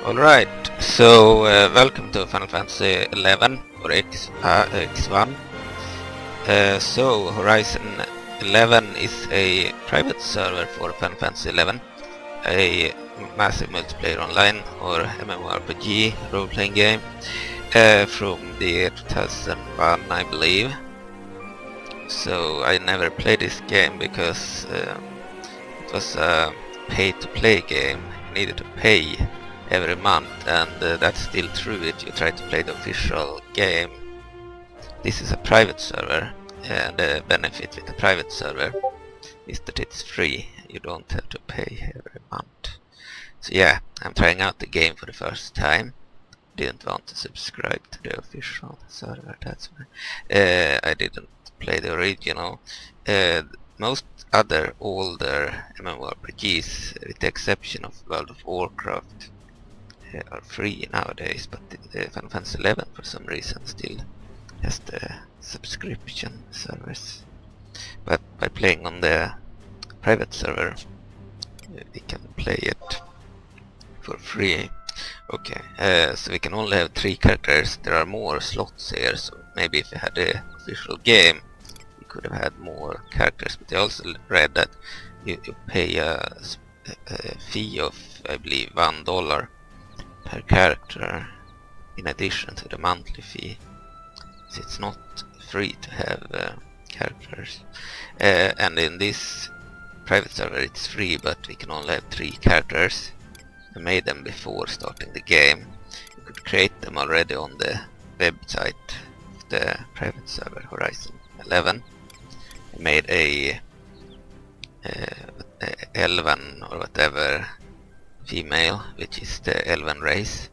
Alright, so welcome to Final Fantasy 11 or X1. So Horizon 11 is a private server for Final Fantasy 11, a massive multiplayer online or MMORPG role-playing game from the year 2001, I believe. So I never played this game because it was a pay-to-play game. You needed to pay every month, and that's still true if you try to play the official game. This is a private server, and the benefit with the private server is that it's free. You don't have to pay every month. So yeah, I'm trying out the game for the first time. Didn't want to subscribe to the official server, that's why. I didn't play the original. Most other older MMORPGs, with the exception of World of Warcraft, are free nowadays, but the Final Fantasy 11 for some reason still has the subscription service. But by playing on the private server, we can play it for free. Okay, so we can only have 3 characters. There are more slots here, so maybe if we had the official game, we could have had more characters. But I also read that you pay a fee of, I believe, $1 per character in addition to the monthly fee. So it's not free to have characters. And in this private server it's free, but we can only have 3 characters. I made them before starting the game. You could create them already on the website of the private server Horizon 11. I made a Elven or whatever female, which is the Elven race.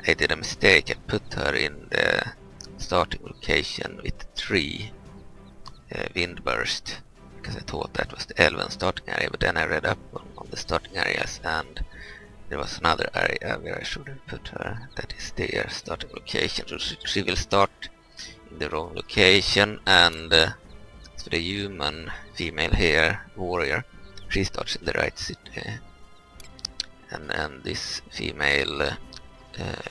I did a mistake. I put her in the starting location with 3 windburst because I thought that was the Elven starting area, but then I read up on the starting areas, and there was another area where I should have put her. That is their starting location. So she will start in the wrong location, and so the human female here, warrior, she starts in the right city. And this female,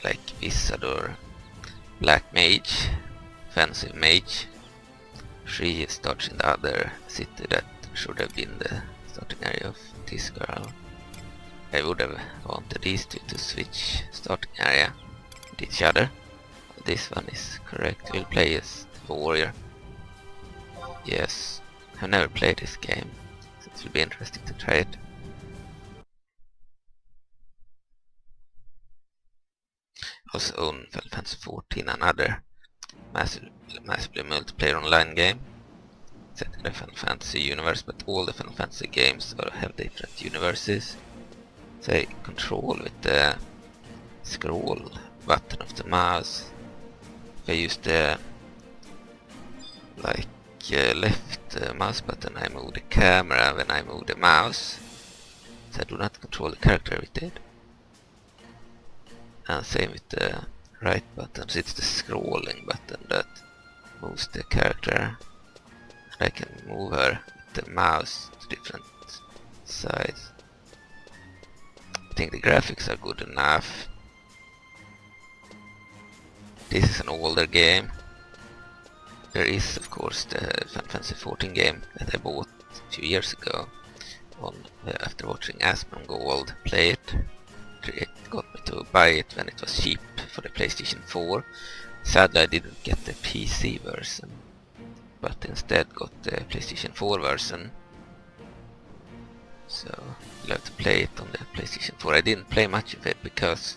like wizard or black mage, offensive mage, she starts in the other city that should have been the starting area of this girl. I would have wanted these two to switch starting area with each other. This one is correct. We'll play as the warrior. Yes, I've never played this game, so it will be interesting to try it. Also own Final Fantasy 14, another massively multiplayer online game set in the Final Fantasy universe, but all the Final Fantasy games have different universes. So I control with the scroll button of the mouse. If I use the left mouse button, I move the camera when I move the mouse. So I do not control the character with it. And same with the right button, so it's the scrolling button that moves the character. And I can move her with the mouse to different sides. I think the graphics are good enough. This is an older game. There is of course the Final Fantasy 14 game that I bought a few years ago after watching Asmongold play it. It got me to buy it when it was cheap for the PlayStation 4. Sadly I didn't get the PC version, but instead got the PlayStation 4 version. So you'll have to play it on the PlayStation 4. I didn't play much of it because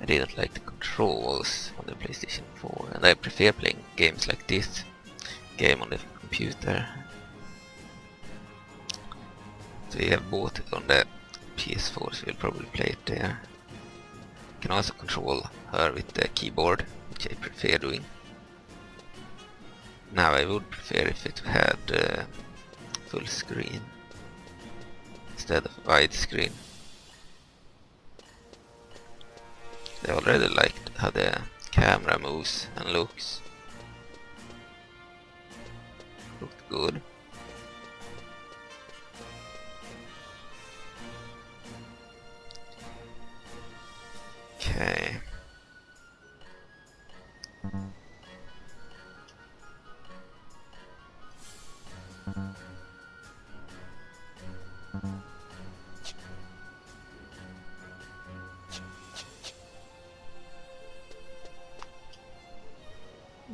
I didn't like the controls on the PlayStation 4, and I prefer playing games like this game on the computer. So we have bought it on the PS4, so we'll probably play it there. You can also control her with the keyboard, which I prefer doing. Now I would prefer if it had full screen instead of widescreen. I already liked how the camera moves and looks. Looked good.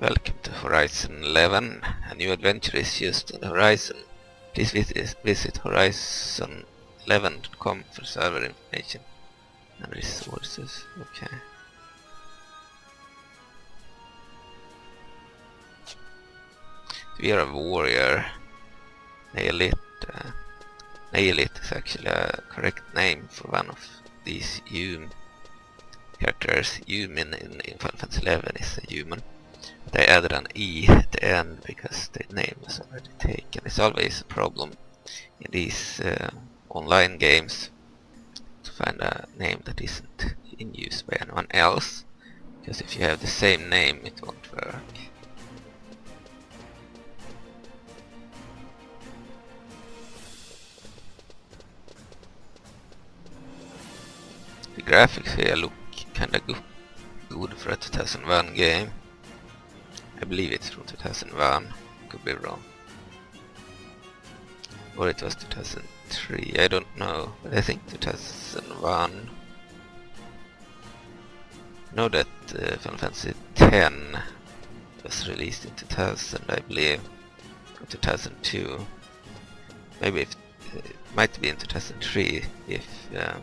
Welcome to Horizon 11. A new adventure is just on the horizon. Please visit horizon11.com for server information and resources. Okay. We are a warrior. Neolith. Neolith is actually a correct name for one of these human characters. Human in Final Fantasy 11 is a human. They added an E at the end because the name was already taken. It's always a problem in these online games to find a name that isn't in use by anyone else, because if you have the same name it won't work. The graphics here look kinda good for a 2001 game. I believe it's from 2001, could be wrong. Or it was 2003, I don't know, but I think 2001. I know that Final Fantasy X was released in 2000, I believe, or 2002. Maybe it might be in 2003 if Final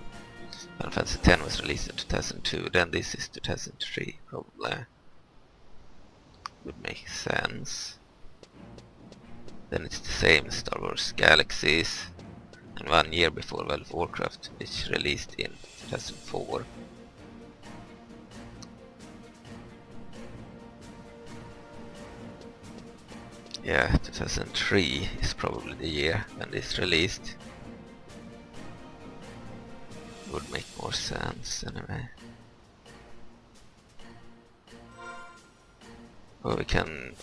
Fantasy X was released in 2002, then this is 2003 probably. Would make sense. Then it's the same Star Wars Galaxies, and 1 year before World of Warcraft, which released in 2004. Yeah, 2003 is probably the year when this released. Would make more sense anyway. Or we can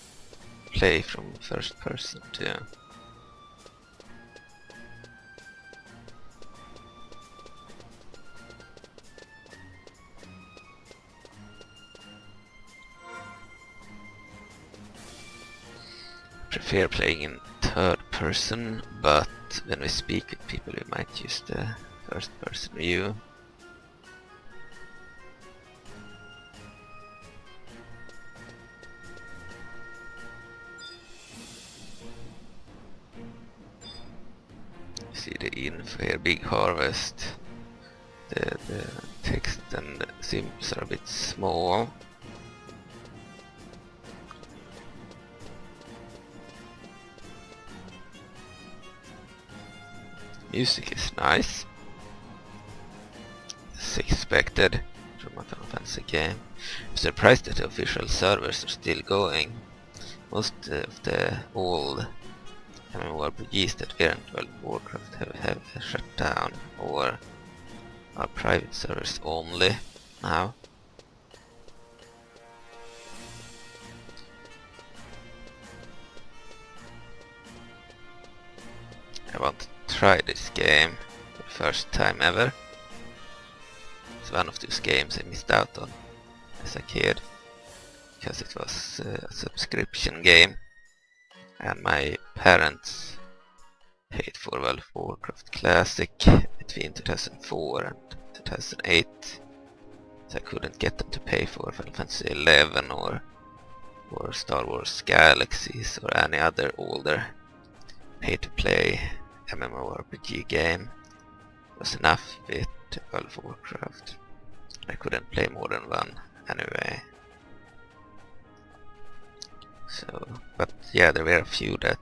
play from first person too. Prefer playing in third person, but when we speak with people we might use the first person view. See the info here, big harvest. The text and the symbols are a bit small. Music is nice, as expected from a Final Fantasy game. I'm surprised that the official servers are still going. Most of the old MMORPGs that weren't World of Warcraft have shut down or are private servers only now. I want to try this game for the first time ever. It's one of those games I missed out on as a kid because it was a subscription game. And my parents paid for World of Warcraft Classic between 2004 and 2008, so I couldn't get them to pay for Final Fantasy 11 or Star Wars Galaxies or any other older pay-to-play MMORPG game. It was enough with World of Warcraft. I couldn't play more than one anyway. So, but yeah, there were a few that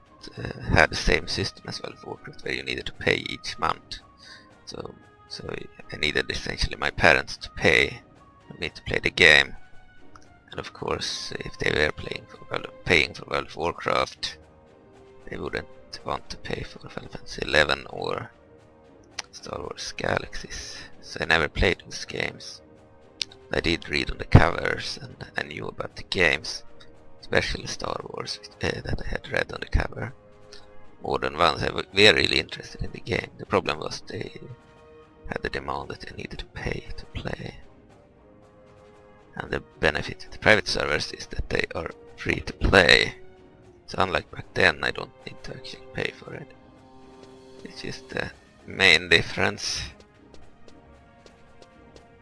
had the same system as World of Warcraft, where you needed to pay each month. So I needed essentially my parents to pay for me to play the game. And of course, if they were paying for World of Warcraft, they wouldn't want to pay for Final Fantasy 11 or Star Wars Galaxies. So I never played those games. I did read on the covers and I knew about the games. Especially Star Wars that I had read on the cover more than once. I was really interested in the game. The problem was they had the demand that they needed to pay to play. And the benefit of the private servers is that they are free to play. So unlike back then, I don't need to actually pay for it. It's just the main difference.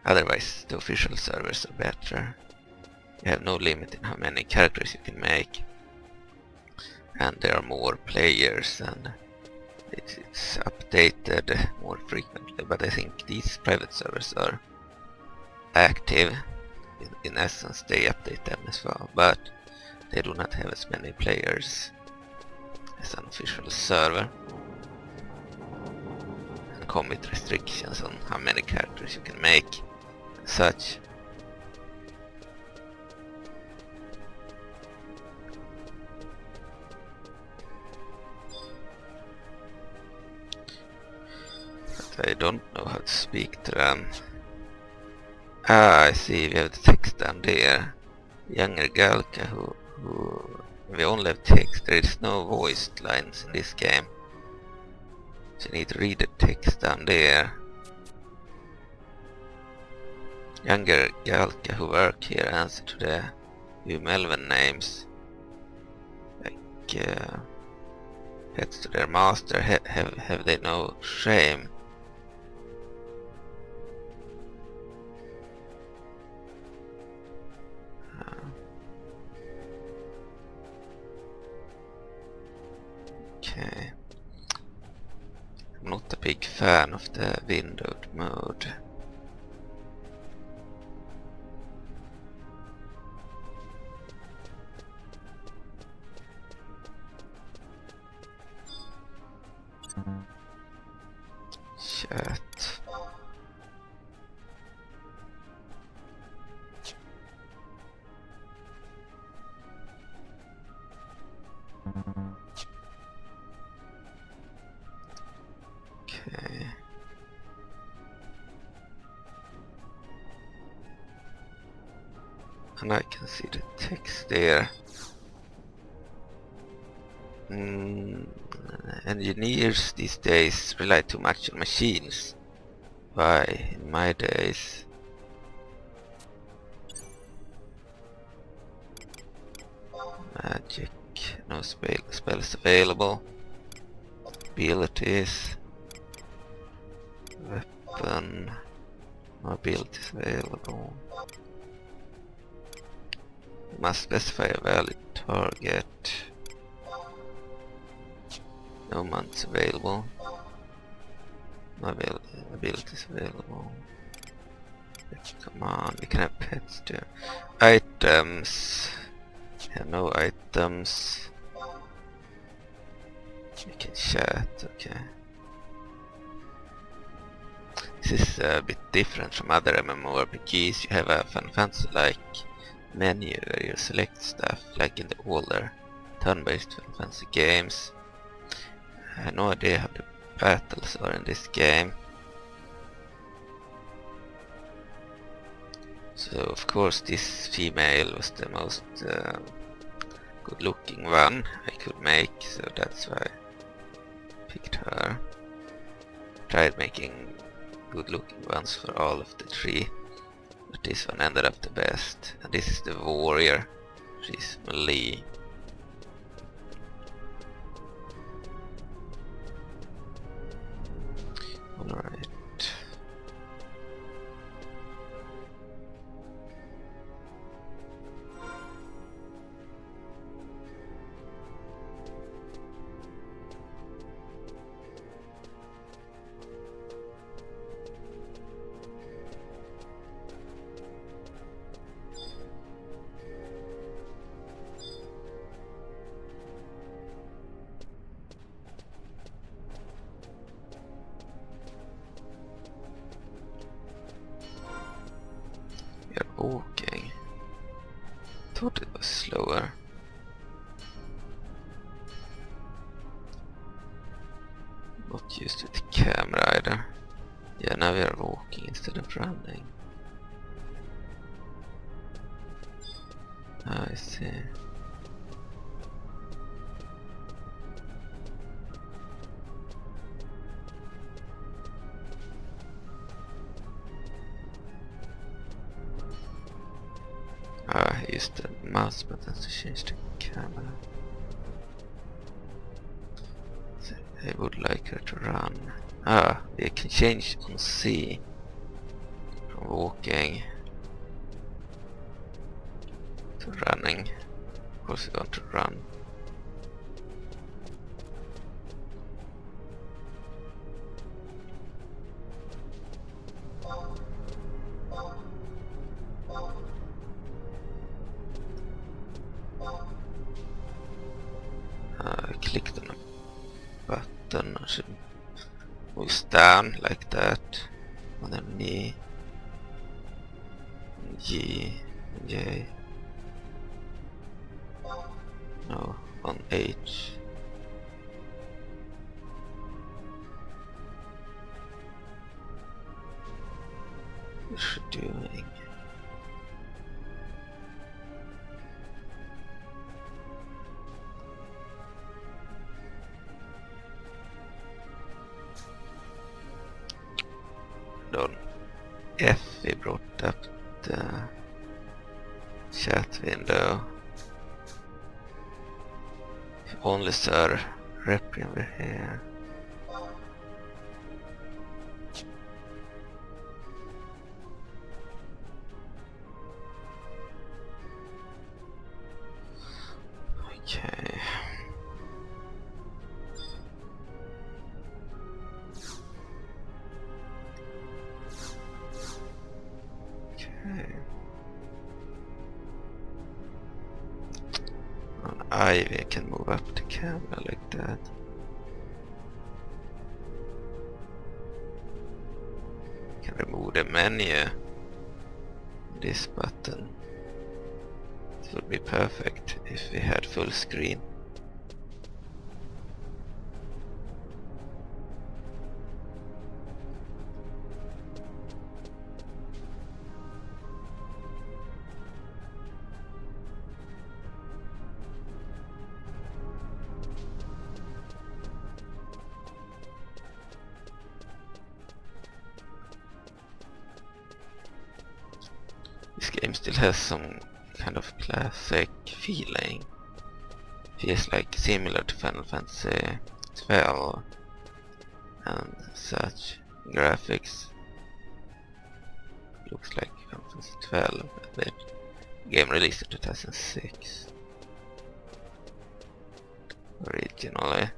Otherwise, the official servers are better. You have no limit in how many characters you can make, and there are more players, and it's updated more frequently. But I think these private servers are active. In essence, they update them as well, but they do not have as many players as an official server, and come with restrictions on how many characters you can make and such. But I don't know how to speak to them. Ah, I see, we have the text down there. Younger Galka who we only have text, there is no voiced lines in this game. So you need to read the text down there. Younger Galka who work here answer to the Melvin names. Like heads to their master, have they no shame? Okay. I'm not a big fan of the windowed mode. Chat. Okay. And I can see the text there. Engineers these days rely too much on machines. Why, in my days? Magic, no spells available. Abilities. Weapon, no abilities available. Must specify a valid target. No months available. No abilities available. Come on, we can have pets too. Items. Yeah, no items. We can chat, okay. This is a bit different from other MMORPGs. You have a Final Fantasy-like menu where you select stuff, like in the older turn-based Final Fantasy games. I have no idea how the battles are in this game. So of course this female was the most good looking one I could make, so that's why I picked her. Tried making good looking ones for all of the three, but this one ended up the best. And this is the warrior, she's melee. Alright. You're walking. Thought it was slower. Not used to the camera either. Yeah, now we are walking instead of running. I see. I used the mouse buttons to change the camera. So I would like her to run. Ah, we can change on C from walking. to running. Of course we want to run. I clicked on a button, I should move down like that, and then knee, G, J, no, on H. What is she doing? On F we brought up the chat window. If only Sir Reprien were here. Okay. On I we can move up the camera like that. Can remove the menu. This button. It would be perfect if we had full screen. This game still has some kind of classic feeling. Feels like similar to Final Fantasy 12 and such. Graphics looks like Final Fantasy 12 a bit. Game released in 2006 originally.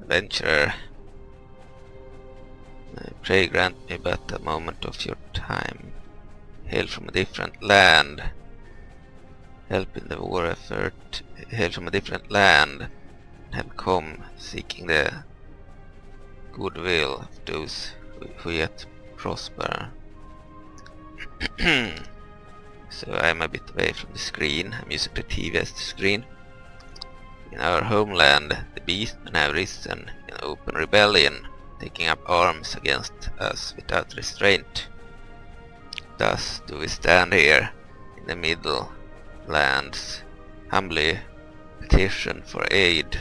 Adventurer, pray grant me but a moment of your time. Hail from a different land. Help in the war effort. Hail from a different land. Have come seeking the goodwill of those who yet prosper. So I'm a bit away from the screen. I'm using the TV as the screen. In our homeland, the beastmen have risen in open rebellion, taking up arms against us without restraint. Thus do we stand here in the middle lands, humbly petition for aid.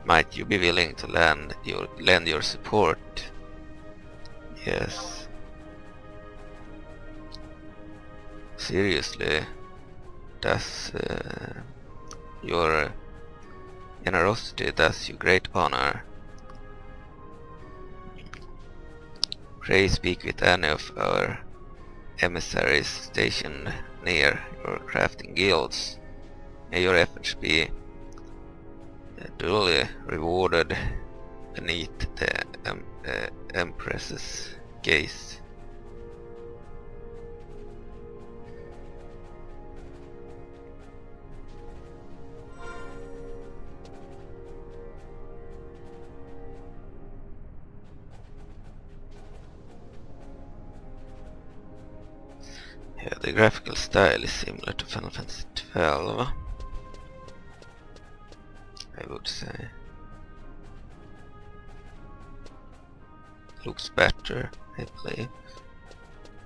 Might you be willing to lend your support? Yes. Seriously, does your generosity does you great honor. Pray speak with any of our emissaries stationed near your crafting guilds. May your efforts be duly rewarded beneath the Empress's gaze. Yeah, the graphical style is similar to Final Fantasy 12, I would say. Looks better, I believe.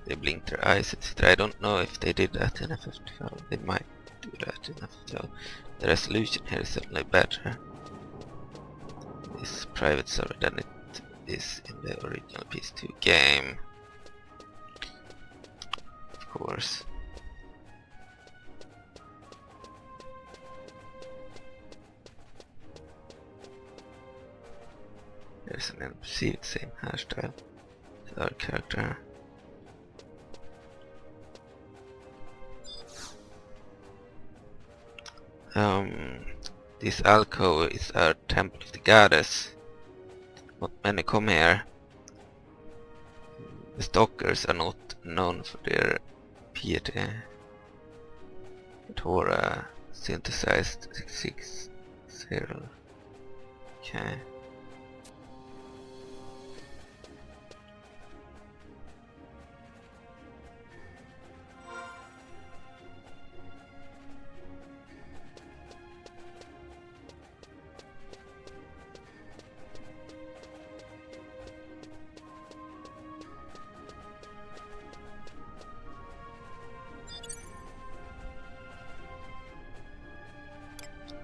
They blink their eyes, etc. I don't know if they did that in FF12. They might do that in FF12. The resolution here is certainly better. is private server than it is in the original PS2 game. Of course. There's an NPC with the same hairstyle as our character. This alcove is our temple of the goddess. Not many come here. The stalkers are not known for their piety. Tora synthesized 660. Okay.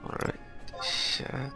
Alright, chat.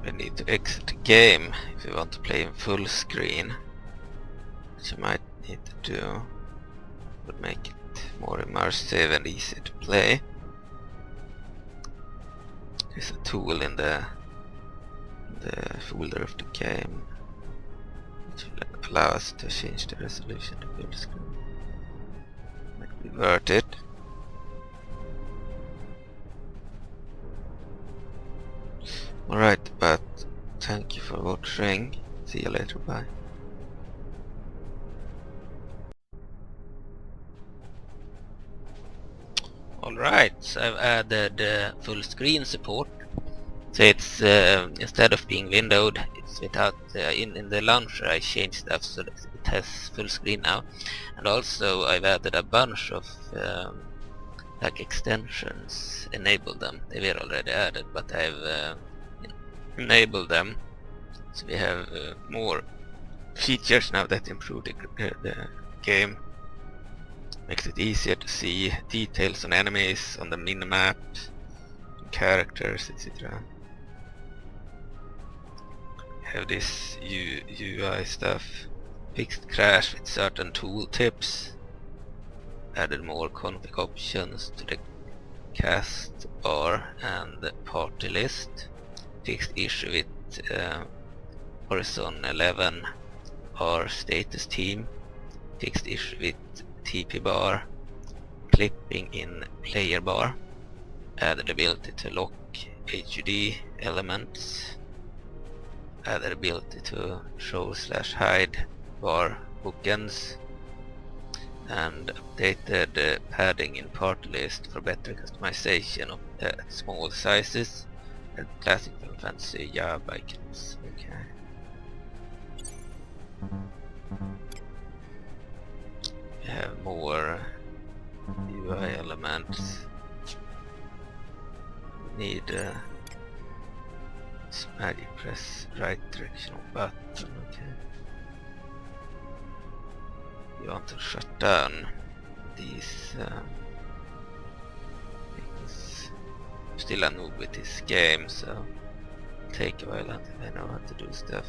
We need to exit the game if we want to play in full screen, which you might need to do. Would make it more immersive and easier to play. There's a tool in the folder of the game which will allow us to change the resolution to full screen. Might be worth it. Alright, but thank you for watching. See you later, bye. Alright, so I've added full screen support. So it's instead of being windowed, it's without in the launcher I changed stuff so that it has full screen now. And also I've added a bunch of like extensions, enabled them. They were already added, but I've enable them, so we have more features now that improve the game. Makes it easier to see details on enemies, on the minimap, characters, etc. Have this UI stuff, fixed crash with certain tooltips, added more config options to the cast bar and the party list. Fixed issue with HorizonXI or status team, fixed issue with TP bar, clipping in player bar, added ability to lock HUD elements, added ability to show/hide bar bookends, and updated padding in party list for better customization of small sizes. And classic Final Fantasy job icons. Okay. We have more UI elements. Need magic press right directional button. Okay. You want to shut down these things. Still a noob with this game, so take a while until I know how to do stuff.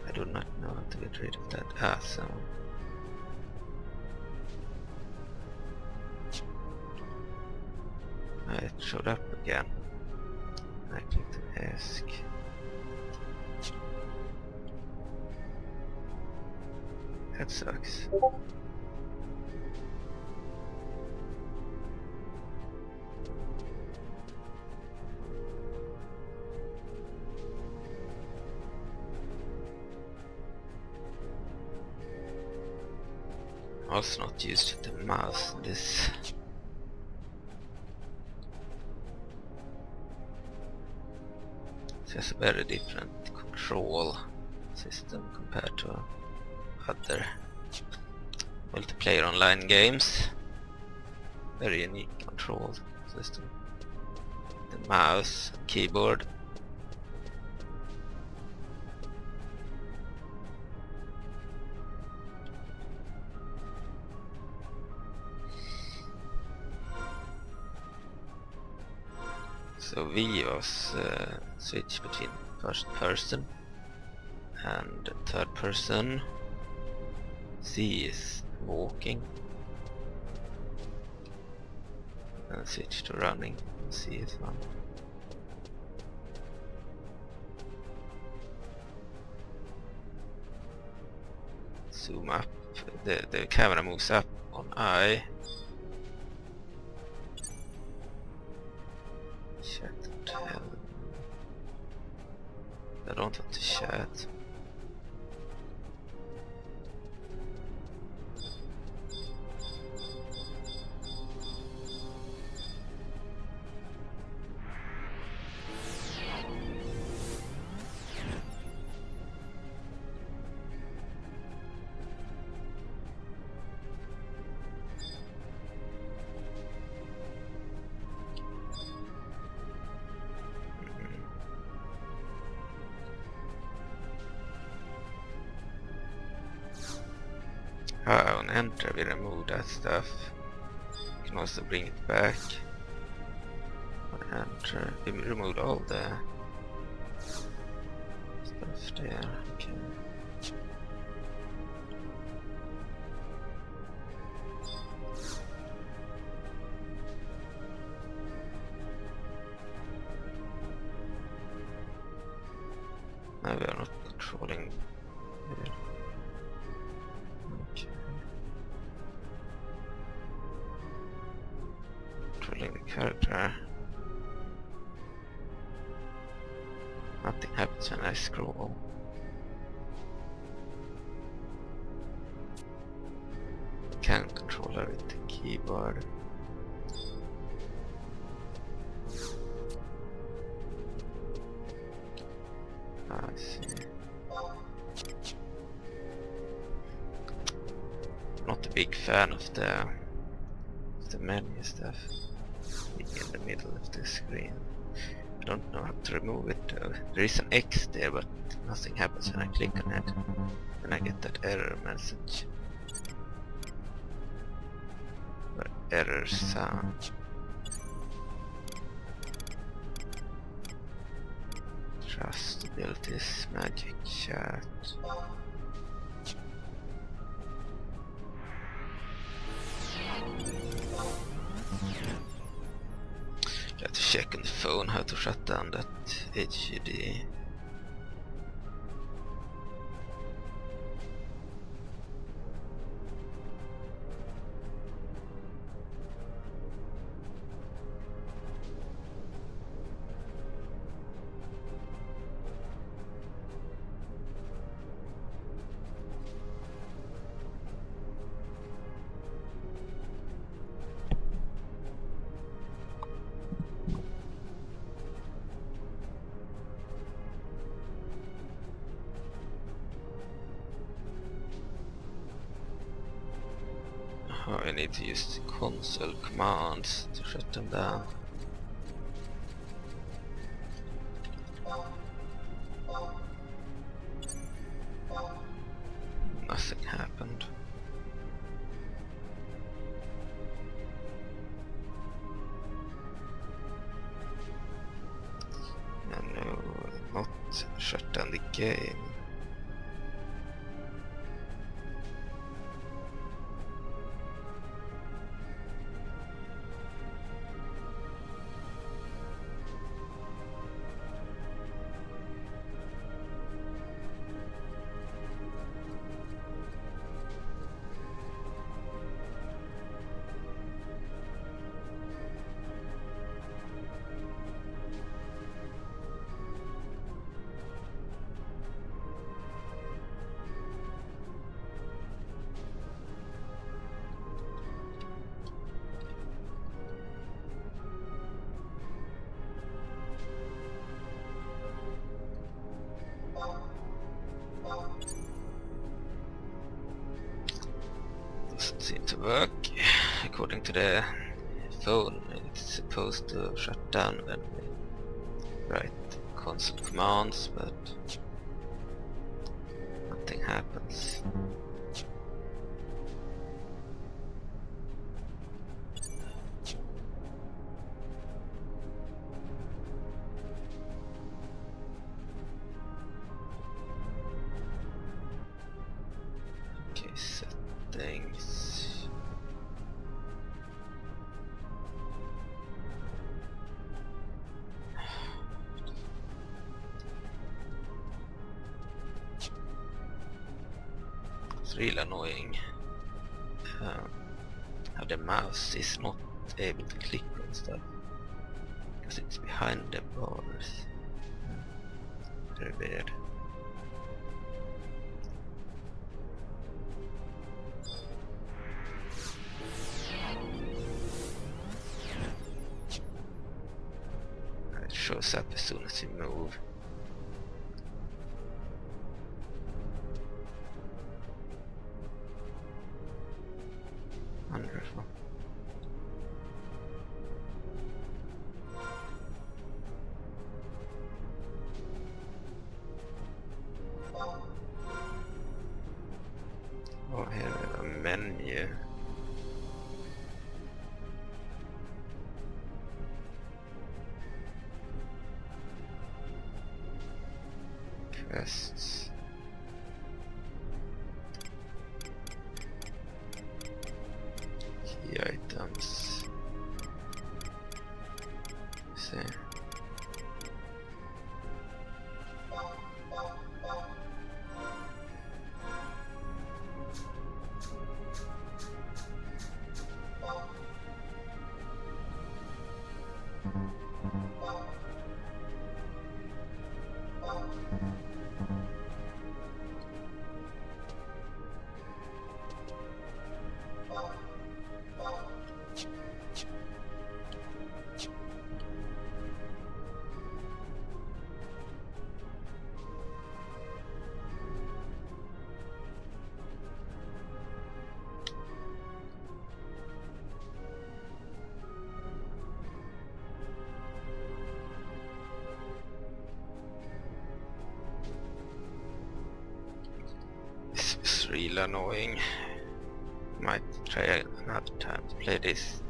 I do not know how to get rid of that. So it showed up again. I clicked ask. That sucks. I was not used to the mouse in this. It has a very different control system compared to other multiplayer online games. Very unique control system. The mouse, keyboard. So V was switch between first person and third person. C is walking. And switch to running. C is one. Zoom up. The camera moves up on I. Chat and tell. I don't want to chat. On enter we remove that stuff. You can also bring it back. On enter we removed all the stuff there. Okay. Now we are not controlling here. Okay. Controlling the character. Nothing happens when I scroll. Can control her with the keyboard. I see. Not a big fan of the menu stuff being in the middle of the screen. I don't know how to remove it though. There is an X there, but nothing happens when I click on it. Then I get that error message. Or error sound. Trust abilities, magic chat. I have to check on the phone how to shut down that HUD. I need to use the console commands to shut them down. in the game. Doesn't seem to work. According to the phone, it's supposed to shut down when we write console commands, but nothing happens. Okay, settings. It's really annoying how the mouse is not able to click on stuff because it's behind the bars. Very weird. It shows up as soon as you move. Wonderful. Oh, here we have a menu. Quests. Key items. See. This is really annoying. Might try another time to play this.